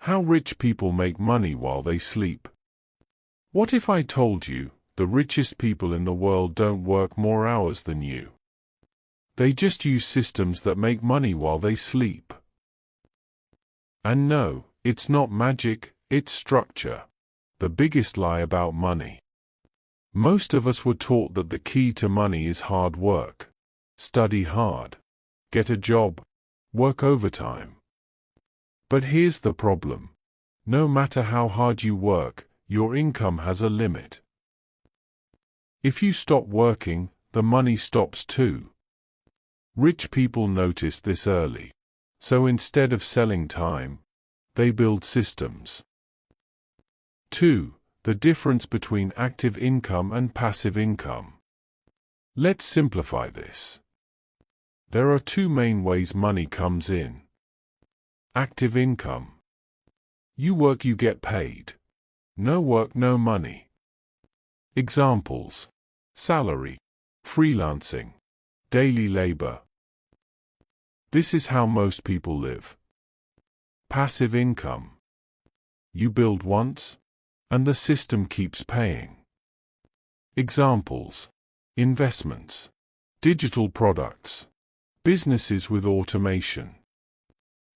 How rich people make money while they sleep. What if I told you, the richest people in the world don't work more hours than you? They just use systems that make money while they sleep. And no, it's not magic, it's structure. The biggest lie about money. Most of us were taught that the key to money is hard work. Study hard. Get a job. Work overtime. But here's the problem. No matter how hard you work, your income has a limit. If you stop working, the money stops too. Rich people notice this early. So instead of selling time, they build systems. 2. The difference between active income and passive income. Let's simplify this. There are two main ways money comes in. Active income. You work, you get paid. No work, no money. Examples: salary, freelancing, daily labor. This is how most people live. Passive income. You build once, and the system keeps paying. Examples: investments, digital products, businesses with automation.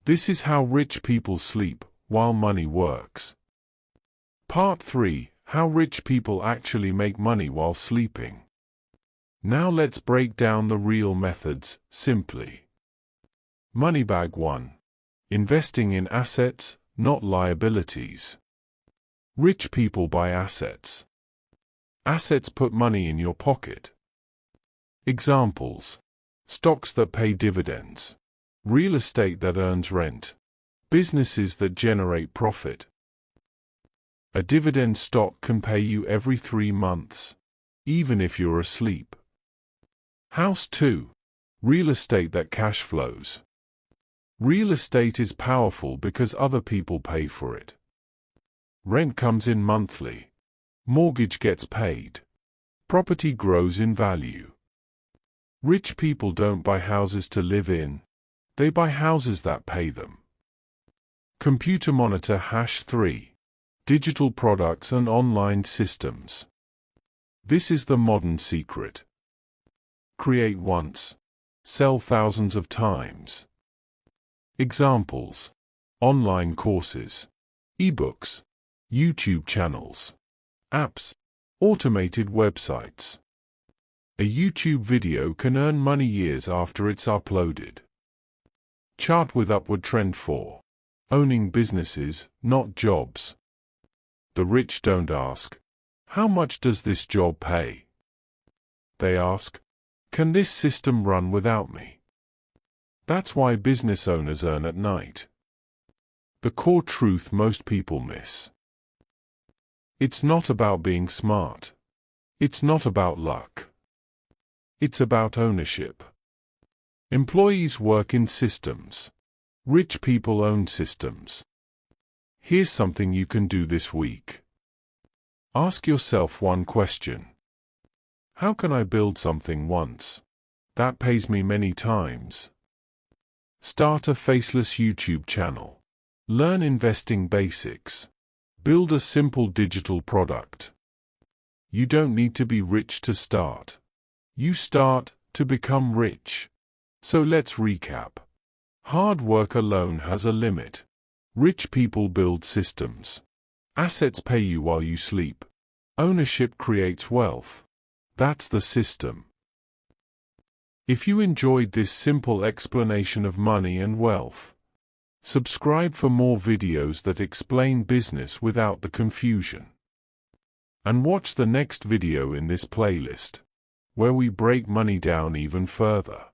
This is how rich people sleep, while money works. Part 3. How rich people actually make money while sleeping. Now let's break down the real methods, simply. Moneybag 1. Investing in assets, not liabilities. Rich people buy assets. Assets put money in your pocket. Examples: stocks that pay dividends, real estate that earns rent, businesses that generate profit. A dividend stock can pay you every 3 months, even if you're asleep. House 2. Real estate that cash flows. Real estate is powerful because other people pay for it. Rent comes in monthly. Mortgage gets paid. Property grows in value. Rich people don't buy houses to live in. They buy houses that pay them. Computer monitor. 3. Digital products and online systems. This is the modern secret. Create once. Sell thousands of times. Examples: online courses, ebooks, YouTube channels, apps, automated websites. A YouTube video can earn money years after it's uploaded. Chart with upward trend. 4. Owning businesses, not jobs. The rich don't ask, "How much does this job pay?" They ask, "Can this system run without me?" That's why business owners earn at night. The core truth most people miss. It's not about being smart. It's not about luck. It's about ownership. Employees work in systems. Rich people own systems. Here's something you can do this week. Ask yourself one question. How can I build something once that pays me many times? Start a faceless YouTube channel. Learn investing basics. Build a simple digital product. You don't need to be rich to start. You start to become rich. So let's recap. Hard work alone has a limit. Rich people build systems. Assets pay you while you sleep. Ownership creates wealth. That's the system. If you enjoyed this simple explanation of money and wealth, subscribe for more videos that explain business without the confusion. And watch the next video in this playlist, where we break money down even further.